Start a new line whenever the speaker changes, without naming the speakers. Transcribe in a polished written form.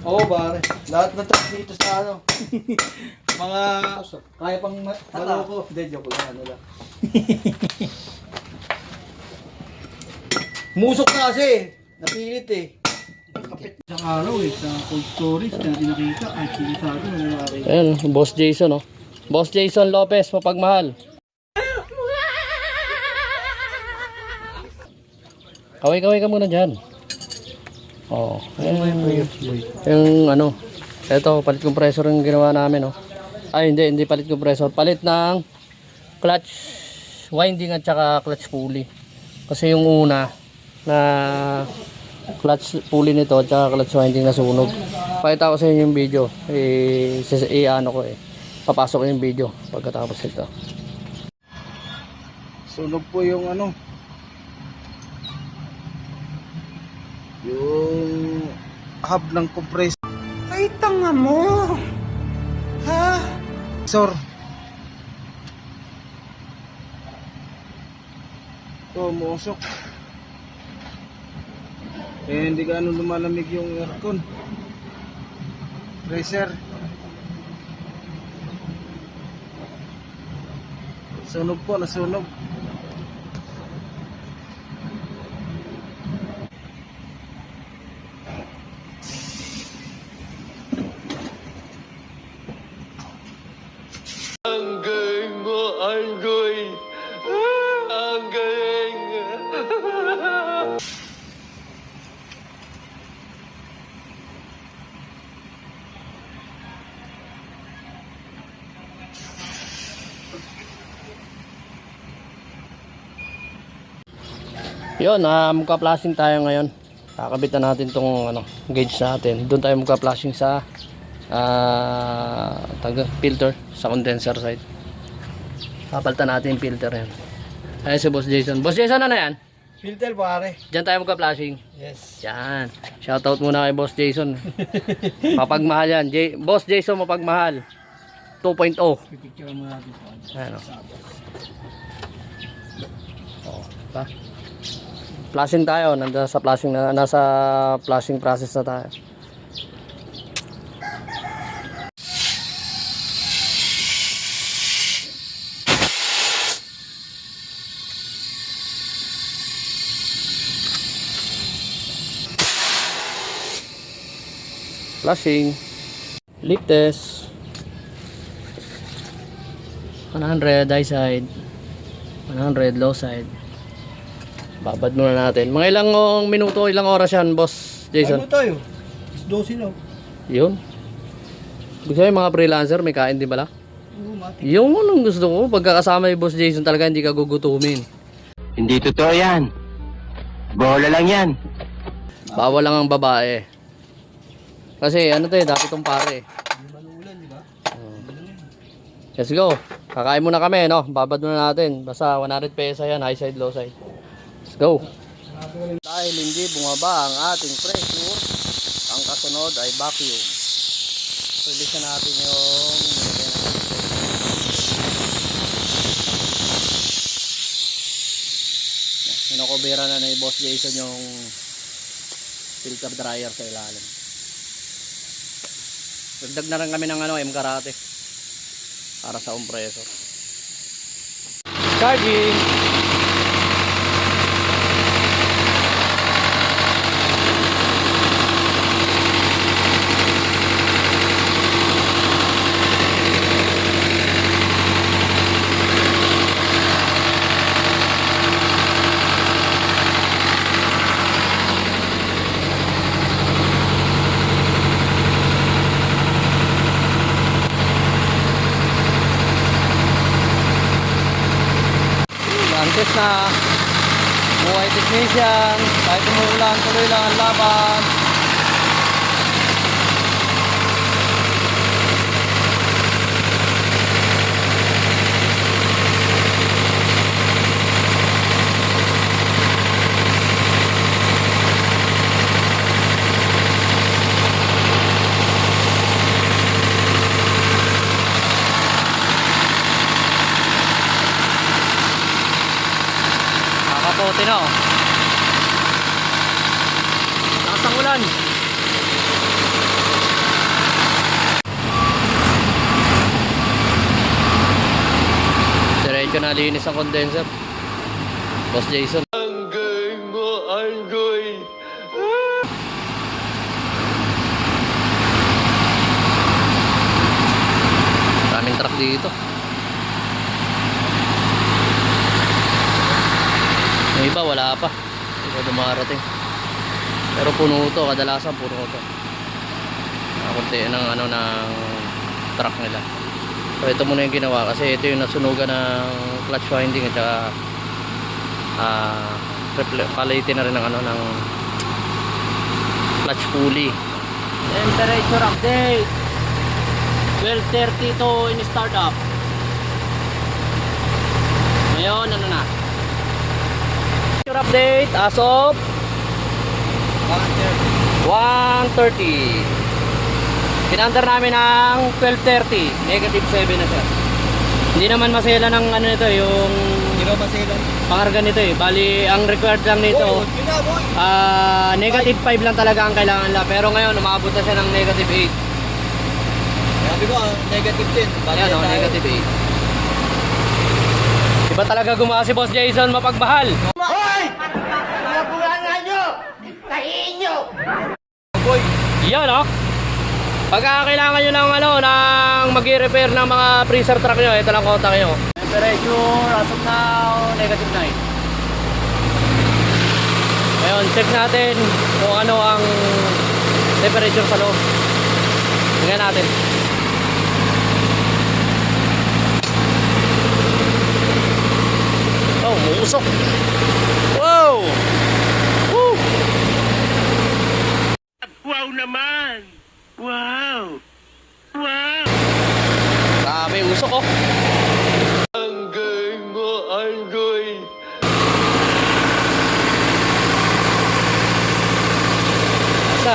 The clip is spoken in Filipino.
Oo, pare. Lahat ng truck dito sa ano. Mga kaya pang maloko. Hindi, joke lang. Ano lang. Musok na kasi. Napilit eh. Kapit sa araw eh. Sa cold storage na nakita. Ay, sinisado na nangyari.
Ayan, Boss Jason, oh. Boss Jason Lopez, mapagmahal. Kaway-kaway ka muna dyan. Oo. Yung ano, eto, palit compressor yung ginawa namin, oh. Ay, hindi palit compressor. Palit ng clutch winding at saka clutch pulley. Kasi yung una na clutch pulley nito at saka clutch winding nasunog. Pakita ko sa inyo yung video. Ano ko eh. Papasok ko yung video pagkatapos ito.
Sunog po yung ano. Yung hub ng compressor.
Ay, tanga mo! Ha?
Ito, muusok. Eh, hindi gaano lumalamig yung aircon. Pressure. Sunog po, nasunog.
Ang galing mo, Anggoy. Ang galing. Yun, magka-flashing tayo ngayon. Kakabitan natin tong ano, gauge natin. Doon tayo magka-flashing sa filter sa condenser side. Papalitan natin yung filter yan. Ayan si Boss Jason. Boss Jason, ano yan?
Filter pare.
Diyan tayo magka-flashing.
Yes.
Yan. Shoutout muna kay Boss Jason. Mapagmahal yan. Boss Jason, mapagmahal. 2.0.
Pipicture mo natin po.
Ayan, oh. Pa. Flashing tayo. Nasa flashing process na tayo. Flashing, leak test, 100 high side, 100 low side. Babad muna natin. Mga ilang minuto, ilang oras yan, Boss Jason?
Ano tayo? 12 lang.
Yun. Gusto yung mga freelancer, may kain din pala? Yung anong gusto ko, pagkakasama yung Boss Jason talaga hindi ka gugutumin.
Hindi totoo yan. Bola lang yan.
Bawal lang ang babae. Kasi ano to eh, dati tong pare. Let's go. Kakain muna kami, no? Babad muna natin. Basta 100 pesos yan, high side, low side. Let's go. Dahil hindi bumaba ang ating pressure, ang kasunod ay vacuum. Release na natin yung nakobera na ni Boss Jason yung filter dryer sa ilalim. Dagdag na rin kami ng ano, M-Karate para sa compressor. Charging. Antes na buhay technician, kahit umuulan, tuloy lang ang laban. Nakapote na, oh. Lakas ng ulan. pinalinis ang condenser. Boss Jason. Daming truck dito. Yung iba wala pa. Hindi pa dumarating. Pero puno ito, kadalasan puno ito. Kunti ng ano ng truck nila. So ito muna yung ginawa kasi ito yung nasunugan ng clutch winding at saka palitin na rin ng ano ng clutch pulley. Temperature update. 12:32 in startup. Ngayon ano na? Temperature update as of 1:30. Pinandar namin ng 12:30, negative 7 na siya. Hindi naman masela ng ano nito, yung
Hindi ba masela?
pangarga nito eh. Bali, ang required lang nito, negative 5 lang talaga ang kailangan nila. Pero ngayon, umabot na siya ng negative 8.
Sabi ko, negative 10.
Ayan o, negative 8. Iba talaga gumawa si Boss Jason, mapagmahal.
Hoy! Nabulangan nyo! Tahiin nyo!
Boy,
Yan o. Pagka kailangan nyo ng ano, ng mag-repair ng mga freezer truck nyo, ito lang kontak nyo. Temperature as of now, negative 9. Ngayon, check natin kung ano ang temperature sa loob. Tingnan natin. Oh, muusok. Wow! Woo!
Wow naman! Wow! Wow!
Grabe, usok oh.
Anggoy mo, anggoy!
Asa?